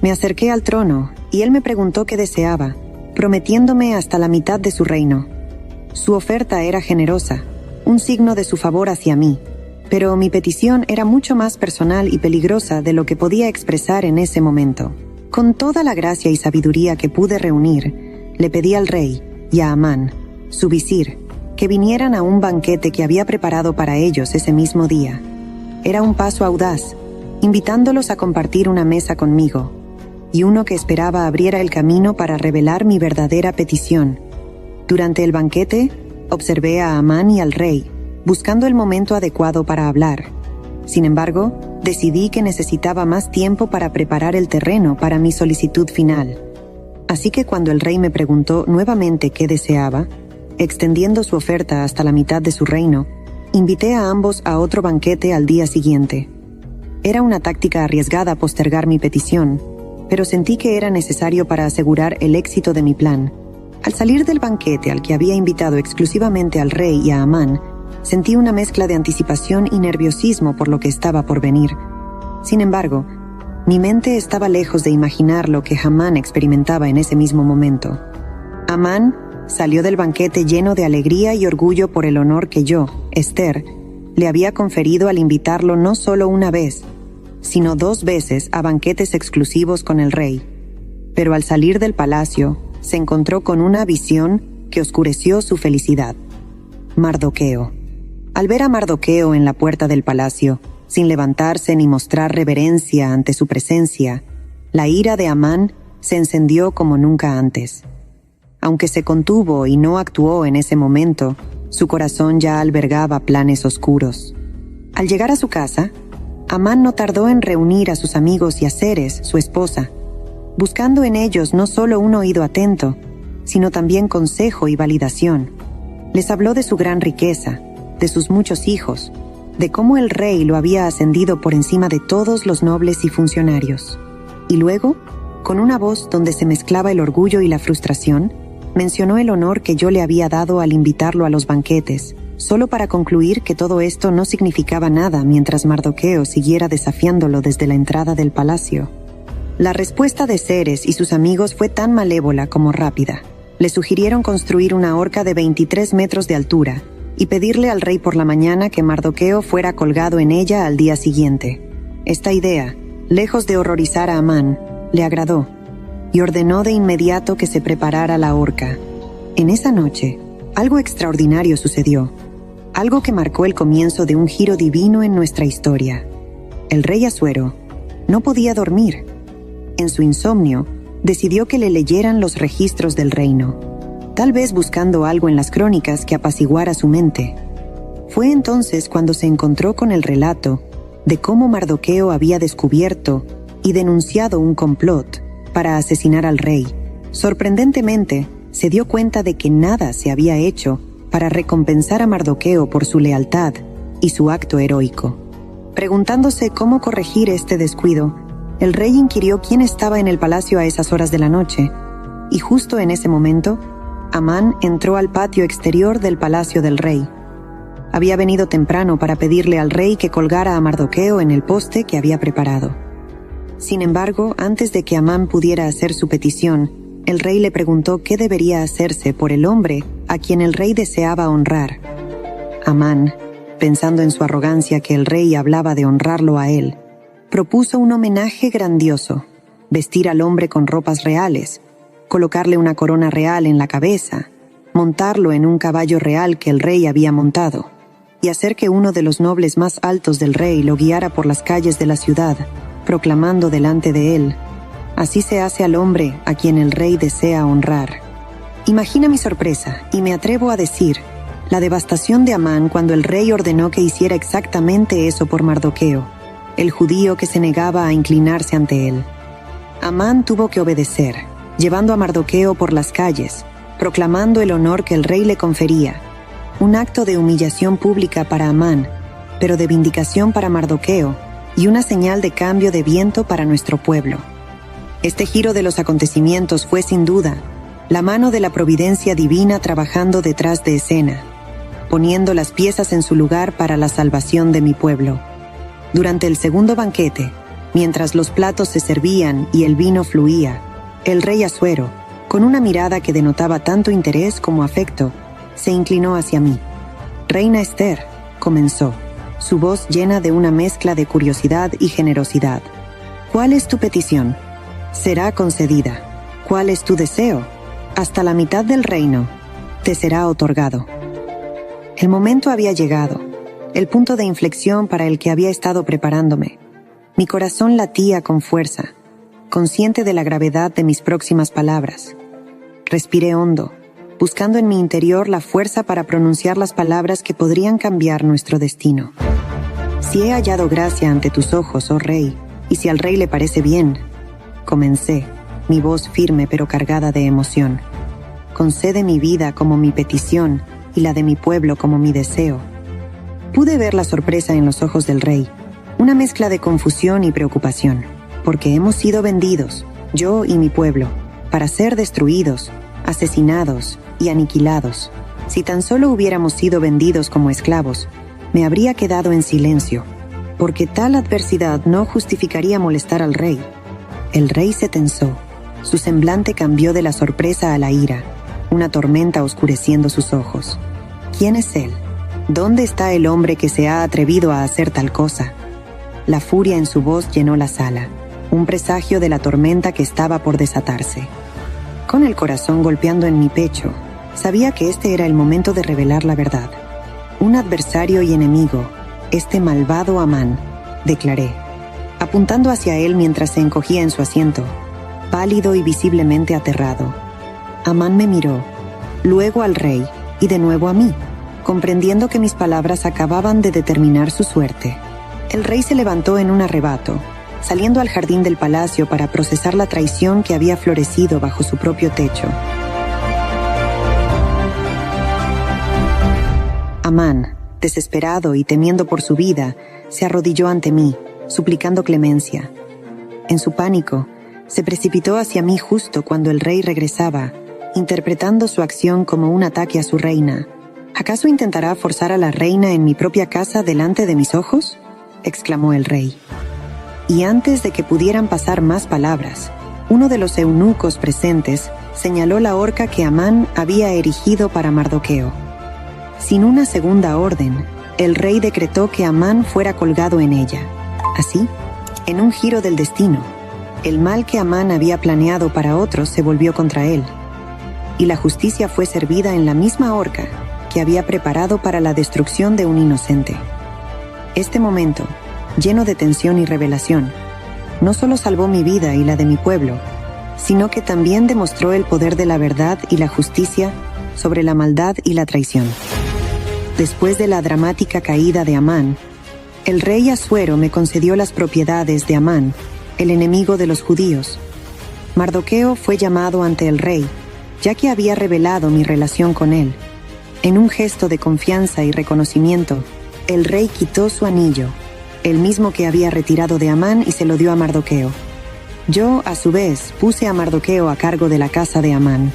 Me acerqué al trono y él me preguntó qué deseaba, prometiéndome hasta la mitad de su reino. Su oferta era generosa, un signo de su favor hacia mí, pero mi petición era mucho más personal y peligrosa de lo que podía expresar en ese momento. Con toda la gracia y sabiduría que pude reunir, le pedí al rey y a Amán, su visir, que vinieran a un banquete que había preparado para ellos ese mismo día. Era un paso audaz, invitándolos a compartir una mesa conmigo, y uno que esperaba abriera el camino para revelar mi verdadera petición. Durante el banquete, observé a Amán y al rey, buscando el momento adecuado para hablar. Sin embargo, decidí que necesitaba más tiempo para preparar el terreno para mi solicitud final. Así que cuando el rey me preguntó nuevamente qué deseaba, extendiendo su oferta hasta la mitad de su reino, invité a ambos a otro banquete al día siguiente. Era una táctica arriesgada postergar mi petición, pero sentí que era necesario para asegurar el éxito de mi plan. Al salir del banquete al que había invitado exclusivamente al rey y a Amán, sentí una mezcla de anticipación y nerviosismo por lo que estaba por venir. Sin embargo, mi mente estaba lejos de imaginar lo que Amán experimentaba en ese mismo momento. Amán salió del banquete lleno de alegría y orgullo por el honor que yo, Esther, le había conferido al invitarlo no solo una vez, sino 2 veces a banquetes exclusivos con el rey. Pero al salir del palacio, se encontró con una visión que oscureció su felicidad. Mardoqueo. Al ver a Mardoqueo en la puerta del palacio, sin levantarse ni mostrar reverencia ante su presencia, la ira de Amán se encendió como nunca antes. Aunque se contuvo y no actuó en ese momento, su corazón ya albergaba planes oscuros. Al llegar a su casa, Amán no tardó en reunir a sus amigos y a Ceres, su esposa, buscando en ellos no solo un oído atento, sino también consejo y validación. Les habló de su gran riqueza, de sus muchos hijos, de cómo el rey lo había ascendido por encima de todos los nobles y funcionarios. Y luego, con una voz donde se mezclaba el orgullo y la frustración, mencionó el honor que yo le había dado al invitarlo a los banquetes, solo para concluir que todo esto no significaba nada mientras Mardoqueo siguiera desafiándolo desde la entrada del palacio. La respuesta de Ceres y sus amigos fue tan malévola como rápida. Le sugirieron construir una horca de 23 metros de altura y pedirle al rey por la mañana que Mardoqueo fuera colgado en ella al día siguiente. Esta idea, lejos de horrorizar a Amán, le agradó y ordenó de inmediato que se preparara la horca. En esa noche, algo extraordinario sucedió, algo que marcó el comienzo de un giro divino en nuestra historia. El rey Asuero no podía dormir. En su insomnio, decidió que le leyeran los registros del reino, tal vez buscando algo en las crónicas que apaciguara su mente. Fue entonces cuando se encontró con el relato de cómo Mardoqueo había descubierto y denunciado un complot para asesinar al rey. Sorprendentemente, se dio cuenta de que nada se había hecho para recompensar a Mardoqueo por su lealtad y su acto heroico. Preguntándose cómo corregir este descuido, el rey inquirió quién estaba en el palacio a esas horas de la noche, y justo en ese momento, Amán entró al patio exterior del palacio del rey. Había venido temprano para pedirle al rey que colgara a Mardoqueo en el poste que había preparado. Sin embargo, antes de que Amán pudiera hacer su petición, el rey le preguntó qué debería hacerse por el hombre a quien el rey deseaba honrar. Amán, pensando en su arrogancia que el rey hablaba de honrarlo a él, propuso un homenaje grandioso: vestir al hombre con ropas reales, colocarle una corona real en la cabeza, montarlo en un caballo real que el rey había montado, y hacer que uno de los nobles más altos del rey lo guiara por las calles de la ciudad, proclamando delante de él: así se hace al hombre a quien el rey desea honrar. Imagina mi sorpresa, y me atrevo a decir, la devastación de Amán cuando el rey ordenó que hiciera exactamente eso por Mardoqueo, el judío que se negaba a inclinarse ante él. Amán tuvo que obedecer, llevando a Mardoqueo por las calles, proclamando el honor que el rey le confería, un acto de humillación pública para Amán, pero de vindicación para Mardoqueo, y una señal de cambio de viento para nuestro pueblo. Este giro de los acontecimientos fue sin duda la mano de la providencia divina trabajando detrás de escena, poniendo las piezas en su lugar para la salvación de mi pueblo. Durante el segundo banquete, mientras los platos se servían y el vino fluía, el rey Asuero, con una mirada que denotaba tanto interés como afecto, se inclinó hacia mí. «Reina Esther», comenzó, su voz llena de una mezcla de curiosidad y generosidad. «¿Cuál es tu petición? Será concedida. ¿Cuál es tu deseo? Hasta la mitad del reino te será otorgado». El momento había llegado, el punto de inflexión para el que había estado preparándome. Mi corazón latía con fuerza, consciente de la gravedad de mis próximas palabras. Respiré hondo, buscando en mi interior la fuerza para pronunciar las palabras que podrían cambiar nuestro destino. «Si he hallado gracia ante tus ojos, oh rey, y si al rey le parece bien», comencé, mi voz firme pero cargada de emoción. «Concede mi vida como mi petición y la de mi pueblo como mi deseo». Pude ver la sorpresa en los ojos del rey, una mezcla de confusión y preocupación, porque hemos sido vendidos, yo y mi pueblo, para ser destruidos, asesinados y aniquilados. Si tan solo hubiéramos sido vendidos como esclavos, me habría quedado en silencio, porque tal adversidad no justificaría molestar al rey. El rey se tensó, su semblante cambió de la sorpresa a la ira, una tormenta oscureciendo sus ojos. ¿Quién es él? ¿Dónde está el hombre que se ha atrevido a hacer tal cosa? La furia en su voz llenó la sala, un presagio de la tormenta que estaba por desatarse. Con el corazón golpeando en mi pecho, sabía que este era el momento de revelar la verdad. Un adversario y enemigo, este malvado Amán, declaré, apuntando hacia él mientras se encogía en su asiento, pálido y visiblemente aterrado. Amán me miró, luego al rey y de nuevo a mí, comprendiendo que mis palabras acababan de determinar su suerte. El rey se levantó en un arrebato, saliendo al jardín del palacio para procesar la traición que había florecido bajo su propio techo. Amán, desesperado y temiendo por su vida, se arrodilló ante mí, suplicando clemencia. En su pánico, se precipitó hacia mí justo cuando el rey regresaba, interpretando su acción como un ataque a su reina. ¿Acaso intentará forzar a la reina en mi propia casa delante de mis ojos?, exclamó el rey. Y antes de que pudieran pasar más palabras, uno de los eunucos presentes señaló la horca que Amán había erigido para Mardoqueo. Sin una segunda orden, el rey decretó que Amán fuera colgado en ella. Así, en un giro del destino, el mal que Amán había planeado para otros se volvió contra él, y la justicia fue servida en la misma horca que había preparado para la destrucción de un inocente. Este momento, lleno de tensión y revelación, no solo salvó mi vida y la de mi pueblo, sino que también demostró el poder de la verdad y la justicia sobre la maldad y la traición. Después de la dramática caída de Amán, el rey Asuero me concedió las propiedades de Amán, el enemigo de los judíos. Mardoqueo fue llamado ante el rey, ya que había revelado mi relación con él. En un gesto de confianza y reconocimiento, el rey quitó su anillo, el mismo que había retirado de Amán y se lo dio a Mardoqueo. Yo, a su vez, puse a Mardoqueo a cargo de la casa de Amán.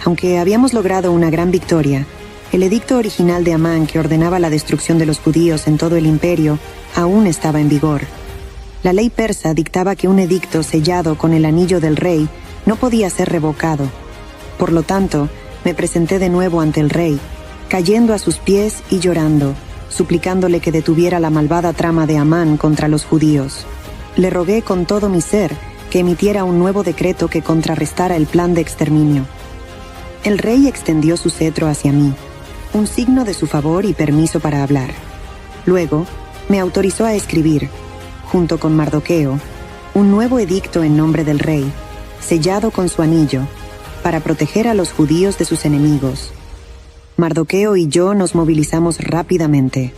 Aunque habíamos logrado una gran victoria, el edicto original de Amán que ordenaba la destrucción de los judíos en todo el imperio aún estaba en vigor. La ley persa dictaba que un edicto sellado con el anillo del rey no podía ser revocado. Por lo tanto, me presenté de nuevo ante el rey, cayendo a sus pies y llorando, suplicándole que detuviera la malvada trama de Amán contra los judíos. Le rogué con todo mi ser que emitiera un nuevo decreto que contrarrestara el plan de exterminio. El rey extendió su cetro hacia mí, un signo de su favor y permiso para hablar. Luego, me autorizó a escribir, junto con Mardoqueo, un nuevo edicto en nombre del rey, sellado con su anillo, para proteger a los judíos de sus enemigos. Mardoqueo y yo nos movilizamos rápidamente.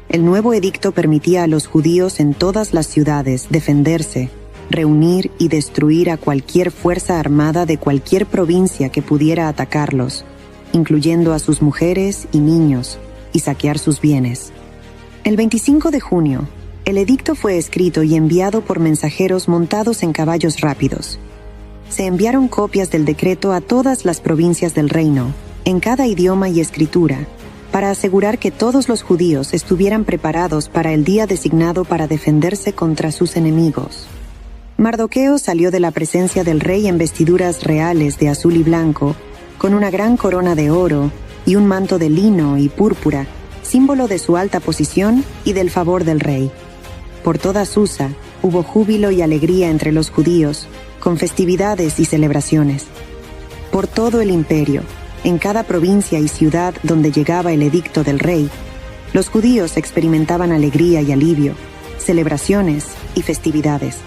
El nuevo edicto permitía a los judíos en todas las ciudades defenderse, reunir y destruir a cualquier fuerza armada de cualquier provincia que pudiera atacarlos, incluyendo a sus mujeres y niños, y saquear sus bienes. El 25 de junio, el edicto fue escrito y enviado por mensajeros montados en caballos rápidos. Se enviaron copias del decreto a todas las provincias del reino, en cada idioma y escritura, para asegurar que todos los judíos estuvieran preparados para el día designado para defenderse contra sus enemigos. Mardoqueo salió de la presencia del rey en vestiduras reales de azul y blanco, con una gran corona de oro y un manto de lino y púrpura, símbolo de su alta posición y del favor del rey. Por toda Susa hubo júbilo y alegría entre los judíos, con festividades y celebraciones. Por todo el imperio, en cada provincia y ciudad donde llegaba el edicto del rey, los judíos experimentaban alegría y alivio, celebraciones y festividades.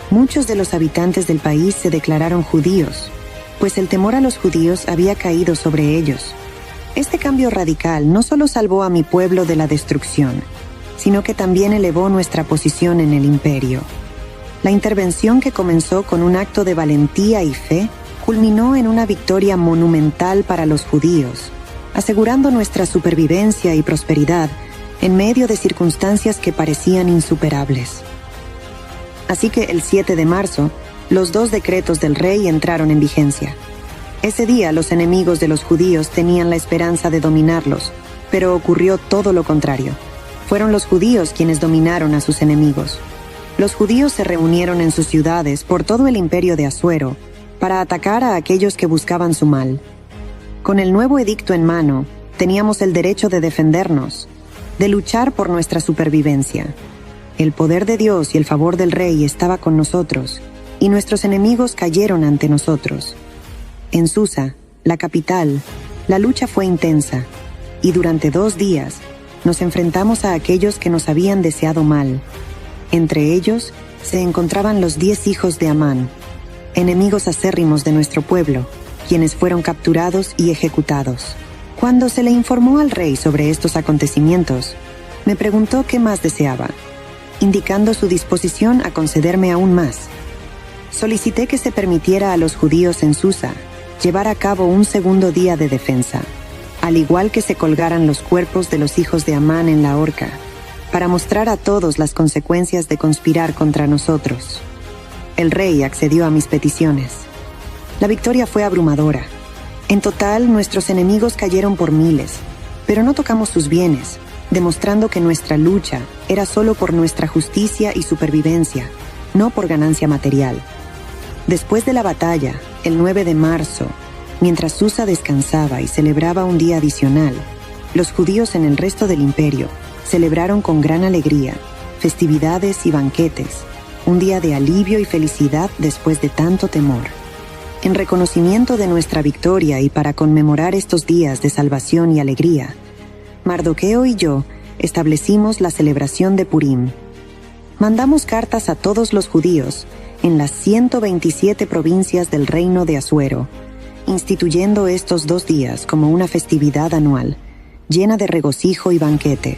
Muchos de los habitantes del país se declararon judíos, pues el temor a los judíos había caído sobre ellos. Este cambio radical no solo salvó a mi pueblo de la destrucción, sino que también elevó nuestra posición en el imperio. La intervención, que comenzó con un acto de valentía y fe, culminó en una victoria monumental para los judíos, asegurando nuestra supervivencia y prosperidad en medio de circunstancias que parecían insuperables. Así que el 7 de marzo, los 2 decretos del rey entraron en vigencia. Ese día los enemigos de los judíos tenían la esperanza de dominarlos, pero ocurrió todo lo contrario. Fueron los judíos quienes dominaron a sus enemigos. Los judíos se reunieron en sus ciudades por todo el imperio de Asuero para atacar a aquellos que buscaban su mal. Con el nuevo edicto en mano, teníamos el derecho de defendernos, de luchar por nuestra supervivencia. El poder de Dios y el favor del rey estaba con nosotros, y nuestros enemigos cayeron ante nosotros. En Susa, la capital, la lucha fue intensa, y durante 2 días nos enfrentamos a aquellos que nos habían deseado mal. Entre ellos se encontraban los 10 hijos de Amán, enemigos acérrimos de nuestro pueblo, quienes fueron capturados y ejecutados. Cuando se le informó al rey sobre estos acontecimientos, me preguntó qué más deseaba, indicando su disposición a concederme aún más. Solicité que se permitiera a los judíos en Susa llevar a cabo un segundo día de defensa, al igual que se colgaran los cuerpos de los hijos de Amán en la horca, para mostrar a todos las consecuencias de conspirar contra nosotros. El rey accedió a mis peticiones. La victoria fue abrumadora. En total, nuestros enemigos cayeron por miles, pero no tocamos sus bienes, demostrando que nuestra lucha era solo por nuestra justicia y supervivencia, no por ganancia material. Después de la batalla, el 9 de marzo, mientras Susa descansaba y celebraba un día adicional, los judíos en el resto del imperio celebraron con gran alegría, festividades y banquetes, un día de alivio y felicidad después de tanto temor. En reconocimiento de nuestra victoria y para conmemorar estos días de salvación y alegría, Mardoqueo y yo establecimos la celebración de Purim. Mandamos cartas a todos los judíos en las 127 provincias del reino de Asuero, instituyendo estos 2 días como una festividad anual, llena de regocijo y banquete,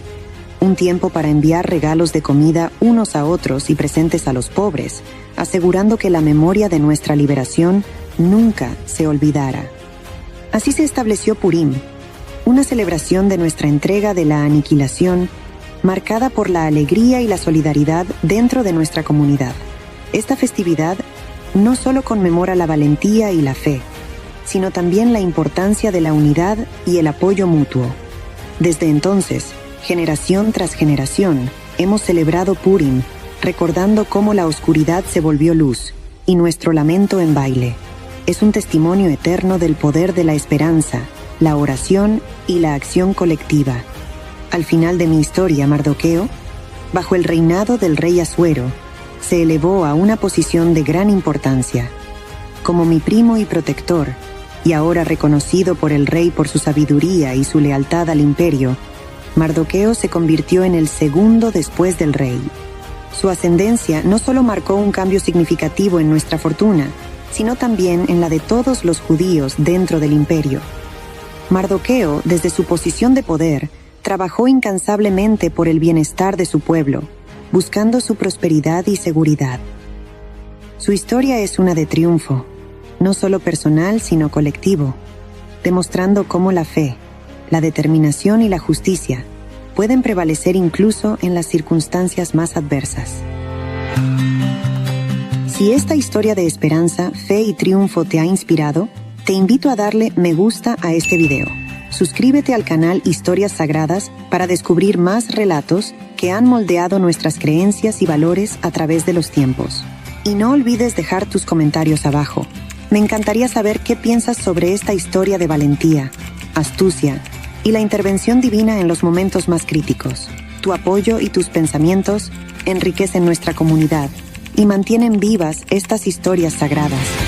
un tiempo para enviar regalos de comida unos a otros y presentes a los pobres, asegurando que la memoria de nuestra liberación nunca se olvidara. Así se estableció Purim, una celebración de nuestra entrega de la aniquilación, marcada por la alegría y la solidaridad dentro de nuestra comunidad. Esta festividad no solo conmemora la valentía y la fe, sino también la importancia de la unidad y el apoyo mutuo. Desde entonces, generación tras generación, hemos celebrado Purim, recordando cómo la oscuridad se volvió luz y nuestro lamento en baile. Es un testimonio eterno del poder de la esperanza, la oración y la acción colectiva. Al final de mi historia, Mardoqueo, bajo el reinado del rey Asuero, se elevó a una posición de gran importancia. Como mi primo y protector, y ahora reconocido por el rey por su sabiduría y su lealtad al imperio, Mardoqueo se convirtió en el segundo después del rey. Su ascendencia no solo marcó un cambio significativo en nuestra fortuna, sino también en la de todos los judíos dentro del imperio. Mardoqueo, desde su posición de poder, trabajó incansablemente por el bienestar de su pueblo, buscando su prosperidad y seguridad. Su historia es una de triunfo, no solo personal sino colectivo, demostrando cómo la fe, la determinación y la justicia pueden prevalecer incluso en las circunstancias más adversas. Si esta historia de esperanza, fe y triunfo te ha inspirado, te invito a darle me gusta a este video. Suscríbete al canal Historias Sagradas para descubrir más relatos que han moldeado nuestras creencias y valores a través de los tiempos. Y no olvides dejar tus comentarios abajo. Me encantaría saber qué piensas sobre esta historia de valentía, astucia y la intervención divina en los momentos más críticos. Tu apoyo y tus pensamientos enriquecen nuestra comunidad y mantienen vivas estas historias sagradas.